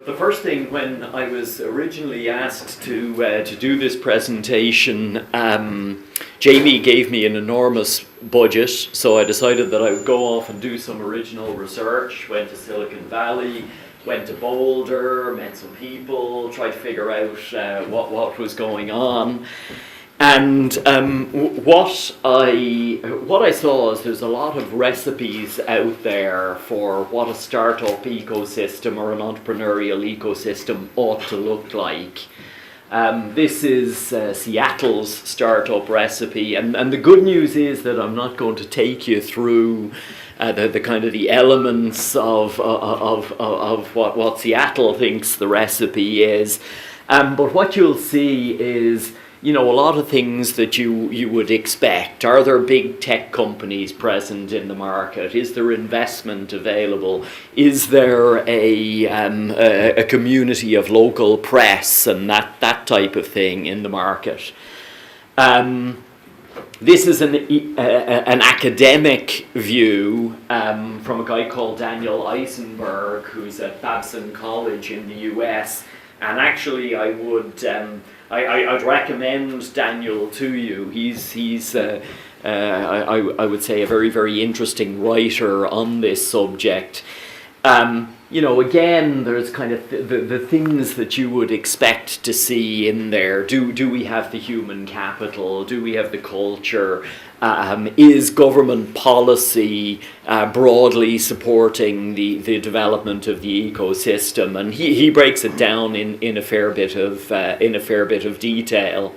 The first thing, when I was originally asked to do this presentation, Jamie gave me an enormous budget, so I decided that I would go off and do some original research. Went to Silicon Valley, went to Boulder, met some people, tried to figure out what was going on. And what I saw is there's a lot of recipes out there for what a startup ecosystem or an entrepreneurial ecosystem ought to look like. This is Seattle's startup recipe, and the good news is that I'm not going to take you through the kind of the elements of what Seattle thinks the recipe is, but what you'll see is, you know, a lot of things that you would expect. Are there big tech companies present in the market? Is there investment available? Is there a community of local press and that type of thing in the market? This is an academic view from a guy called Daniel Eisenberg, who's at Babson College in the US. And actually, I would I'd recommend Daniel to you. He's I would say a very, very interesting writer on this subject. You know, again, there's kind of the things that you would expect to see in there. Do we have the human capital? Do we have the culture? Is government policy broadly supporting the development of the ecosystem? And he breaks it down in a fair bit of detail.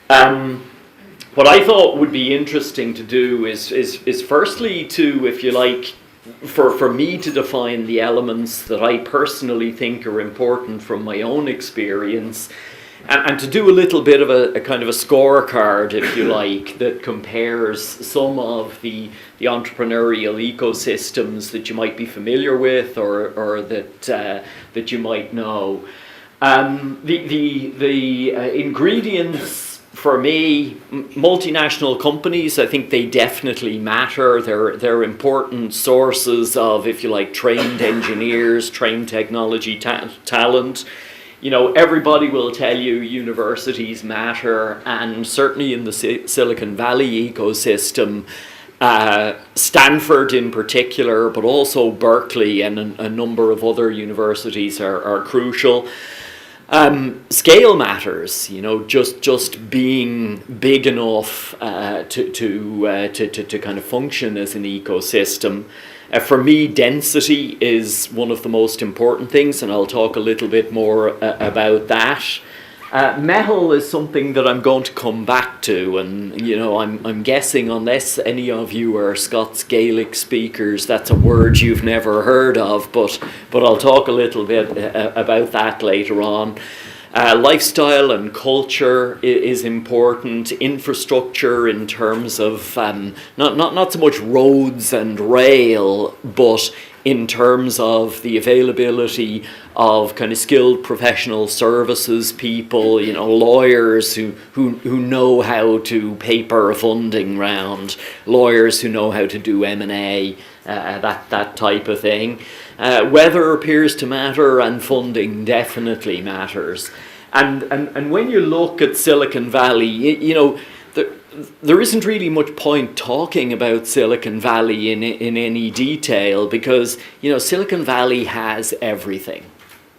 What I thought would be interesting to do is firstly to, if you like, for me to define the elements that I personally think are important from my own experience, and to do a little bit of a kind of a scorecard, if you like, that compares some of the entrepreneurial ecosystems that you might be familiar with or that you might know. The ingredients, for me, multinational companies, I think they definitely matter. They're important sources of, if you like, trained engineers, trained technology talent. You know, everybody will tell you universities matter, and certainly in the Silicon Valley ecosystem, Stanford in particular, but also Berkeley and a number of other universities are crucial. Scale matters, you know, just being big enough to kind of function as an ecosystem. For me, density is one of the most important things, and I'll talk a little bit more about that. Metal is something that I'm going to come back to, and you know, I'm guessing, unless any of you are Scots Gaelic speakers, that's a word you've never heard of, but I'll talk a little bit about that later on. Lifestyle and culture is important. Infrastructure in terms of not so much roads and rail, but in terms of the availability of kind of skilled professional services people, you know, lawyers who know how to paper a funding round, lawyers who know how to do M&A, that type of thing. Weather appears to matter, and funding definitely matters. And when you look at Silicon Valley, you know, there isn't really much point talking about Silicon Valley in any detail, because, you know, Silicon Valley has everything,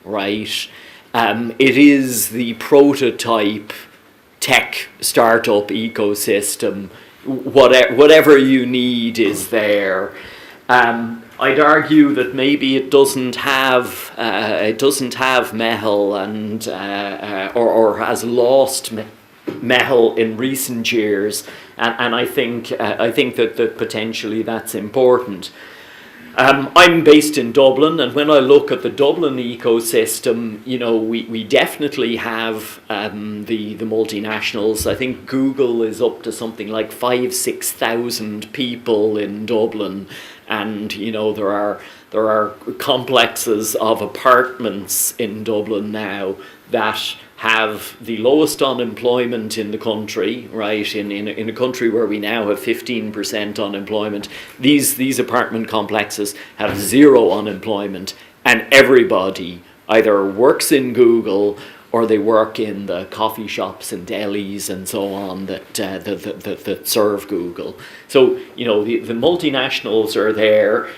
right? It is the prototype tech startup ecosystem. Whatever you need is there. I'd argue that maybe it doesn't have metal and or has lost metal in recent years, and I think that potentially that's important. I'm based in Dublin, and when I look at the Dublin ecosystem, you know, we definitely have the multinationals. I think Google is up to something like 5,000-6,000 people in Dublin, and you know, there are complexes of apartments in Dublin now that have the lowest unemployment in the country, right? In a country where we now have 15% unemployment, these apartment complexes have zero unemployment, and everybody either works in Google or they work in the coffee shops and delis and so on that serve Google. So, the multinationals are there.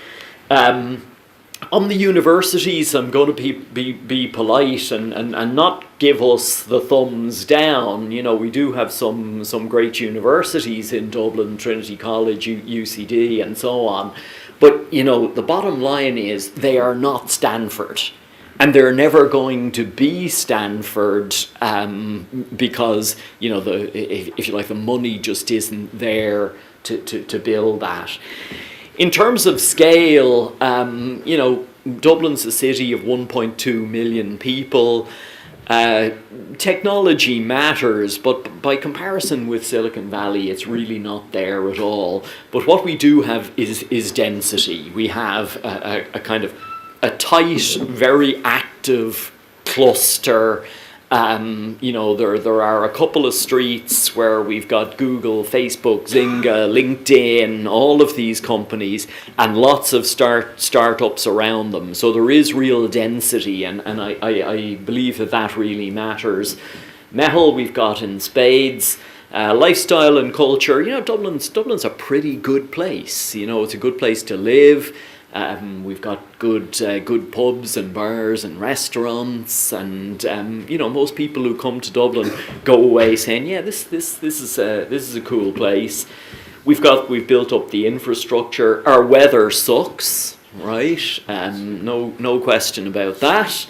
On the universities, I'm going to be polite and not give us the thumbs down. We do have some great universities in Dublin, Trinity College, UCD, and so on. But, the bottom line is they are not Stanford. And they're never going to be Stanford because, if you like, the money just isn't there to build that. In terms of scale, Dublin's a city of 1.2 million people. Technology matters, but by comparison with Silicon Valley, it's really not there at all. But what we do have is density. We have a kind of a tight, very active cluster. There are a couple of streets where we've got Google, Facebook, Zynga, LinkedIn, all of these companies, and lots of startups around them. So there is real density, and I believe that really matters. Metal we've got in spades. Lifestyle and culture, Dublin's a pretty good place. It's a good place to live. We've got good pubs and bars and restaurants, and most people who come to Dublin go away saying, yeah, this is a cool place. We've built up the infrastructure. Our weather sucks, right? No question about that.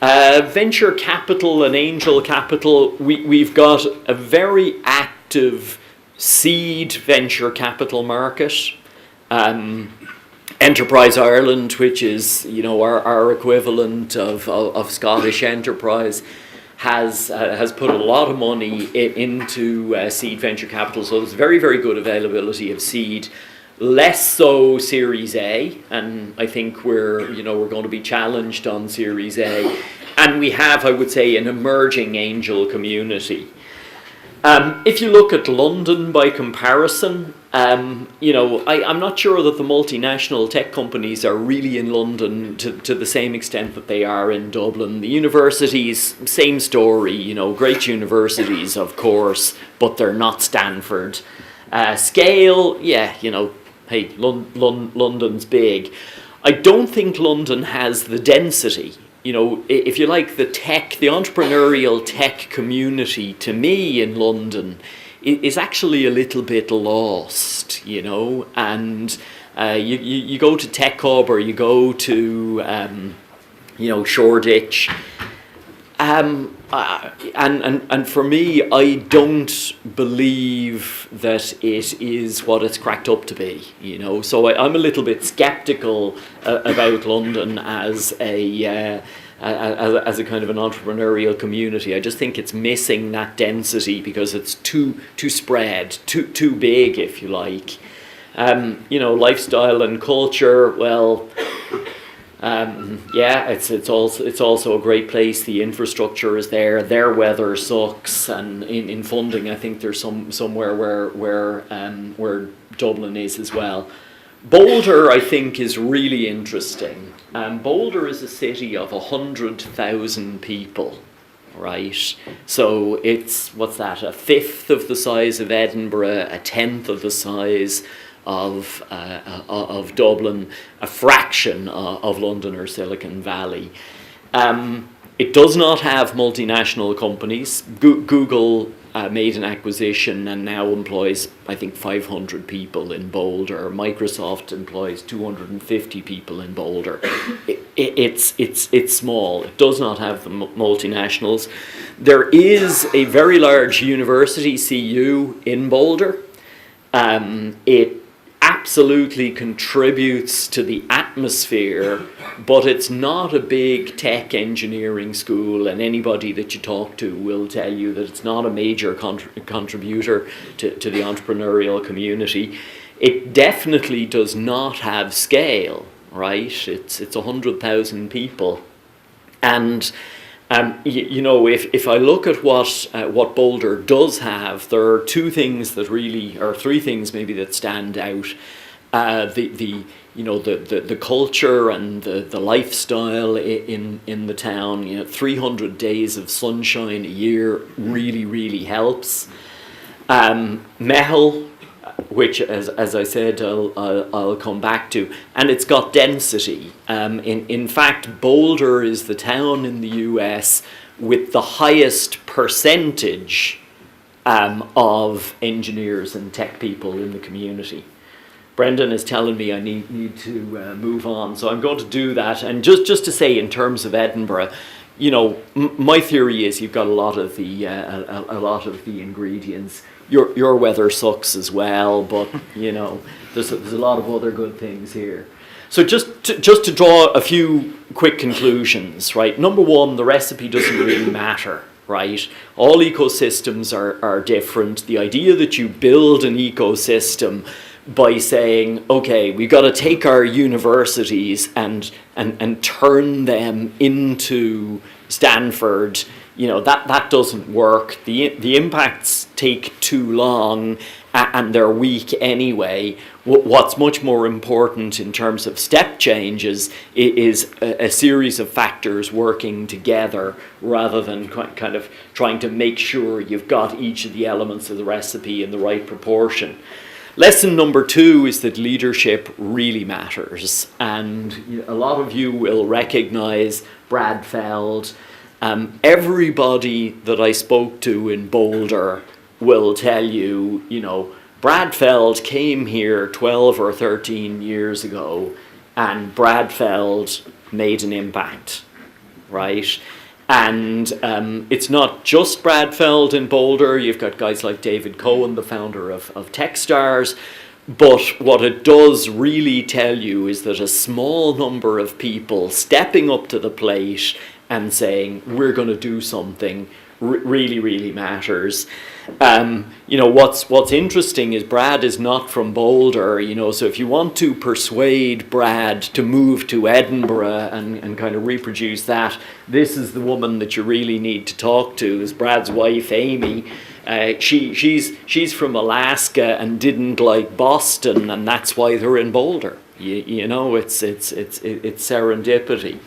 Venture capital and angel capital. We've got a very active seed venture capital market. Enterprise Ireland, which is our equivalent of Scottish Enterprise, has put a lot of money into seed venture capital. So there's very, very good availability of seed. Less so Series A, and I think we're going to be challenged on Series A. And we have, I would say, an emerging angel community. If you look at London by comparison, I'm not sure that the multinational tech companies are really in London to the same extent that they are in Dublin. The universities, same story, great universities, of course, but they're not Stanford. Scale, yeah, hey, London's big. I don't think London has the density. If you like, the entrepreneurial tech community, to me in London, is actually a little bit lost, and you go to Tech Hub or you go to, Shoreditch, and for me, I don't believe that it is what it's cracked up to be, So I'm a little bit skeptical about London as a kind of an entrepreneurial community. I just think it's missing that density because it's too spread, too big, if you like. Lifestyle and culture. Well. It's also a great place. The infrastructure is there. Their weather sucks, and in funding, I think there's somewhere where Dublin is as well. Boulder, I think, is really interesting. Boulder is a city of 100,000 people, right? So it's a fifth of the size of Edinburgh, a tenth of the size of Dublin, a fraction of London or Silicon Valley. It does not have multinational companies. Google made an acquisition and now employs, I think, 500 people in Boulder. Microsoft employs 250 people in Boulder. It's small. It does not have the multinationals. There is a very large university, CU, in Boulder. It absolutely contributes to the atmosphere, but it's not a big tech engineering school, and anybody that you talk to will tell you that it's not a major contributor to the entrepreneurial community. It definitely does not have scale, right? It's 100,000 people, and if I look at what Boulder does have, there are three things maybe that stand out. the the culture and the lifestyle in the town. 300 days of sunshine a year really helps. Mehel, which as I said I'll come back to, and it's got density. In fact, Boulder is the town in the US with the highest percentage of engineers and tech people in the community. Brendan is telling me I need to move on, so I'm going to do that. And just to say, in terms of Edinburgh, my theory is you've got a lot of the ingredients. Your weather sucks as well, but there's a lot of other good things here. So just to draw a few quick conclusions, right? Number one, the recipe doesn't really matter, right? All ecosystems are different. The idea that you build an ecosystem by saying, okay, we've got to take our universities and turn them into Stanford, that doesn't work. The impacts take too long and they're weak anyway. What's much more important in terms of step changes is a series of factors working together rather than kind of trying to make sure you've got each of the elements of the recipe in the right proportion. Lesson number 2 is that leadership really matters, and a lot of you will recognize Brad Feld. Everybody that I spoke to in Boulder will tell you, Brad Feld came here 12 or 13 years ago, and Brad Feld made an impact, right? And it's not just Brad Feld in Boulder. You've got guys like David Cohen, the founder of Techstars. But what it does really tell you is that a small number of people stepping up to the plate and saying, we're going to do something, really matters. What's interesting is Brad is not from Boulder, so if you want to persuade Brad to move to Edinburgh and kind of reproduce that, this is the woman that you really need to talk to, is Brad's wife, Amy. She's from Alaska and didn't like Boston, and that's why they're in Boulder. It's serendipity.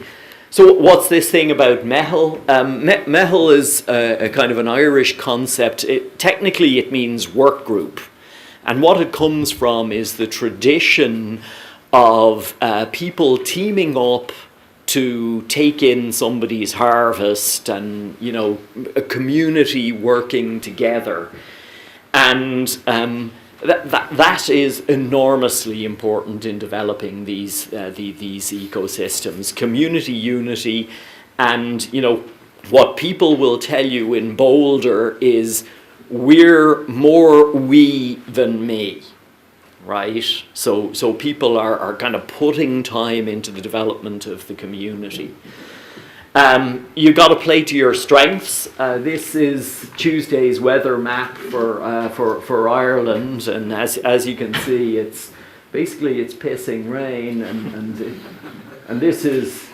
So what's this thing about Mehel? Mehel is a kind of an Irish concept. Technically it means work group. And what it comes from is the tradition of people teaming up to take in somebody's harvest and, a community working together. And that is enormously important in developing these ecosystems. Community unity, and what people will tell you in Boulder is we're more we than me, right? So people are kind of putting time into the development of the community. You've got to play to your strengths. This is Tuesday's weather map for Ireland, and as you can see, it's pissing rain, and this is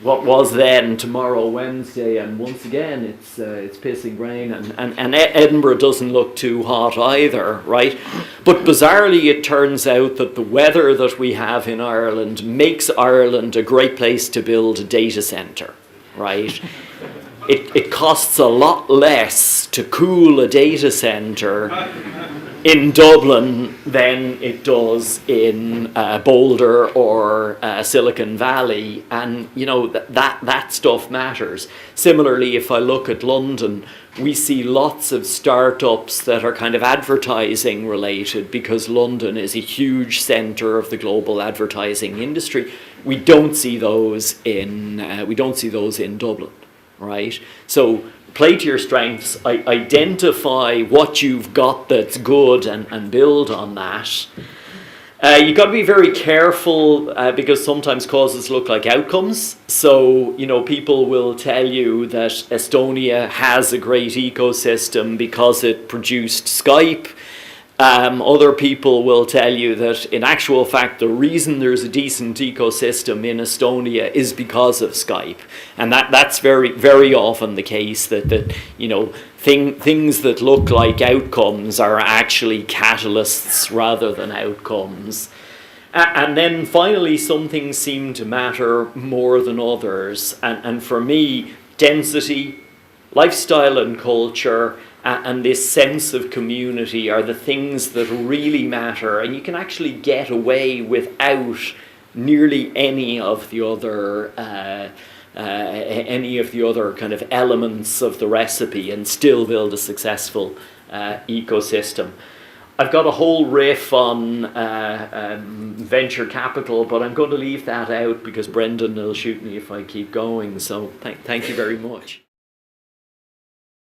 what was then tomorrow, Wednesday, and once again it's pissing rain, and Edinburgh doesn't look too hot either, right? But bizarrely, it turns out that the weather that we have in Ireland makes Ireland a great place to build a data centre. Right? It costs a lot less to cool a data centre in Dublin than it does in Boulder or Silicon Valley, and that stuff matters. Similarly, if I look at London, we see lots of startups that are kind of advertising related because London is a huge centre of the global advertising industry. We don't see those in Dublin, right? So play to your strengths, identify what you've got that's good and build on that. You've got to be very careful because sometimes causes look like outcomes. So, people will tell you that Estonia has a great ecosystem because it produced Skype. Other people will tell you that in actual fact the reason there's a decent ecosystem in Estonia is because of Skype, and that's very, very often the case that things that look like outcomes are actually catalysts rather than outcomes. And then finally, some things seem to matter more than others. And for me, density, lifestyle and culture, and this sense of community are the things that really matter. And you can actually get away without nearly any of the other kind of elements of the recipe and still build a successful ecosystem. I've got a whole riff on venture capital, but I'm going to leave that out because Brendan will shoot me if I keep going. So thank you very much.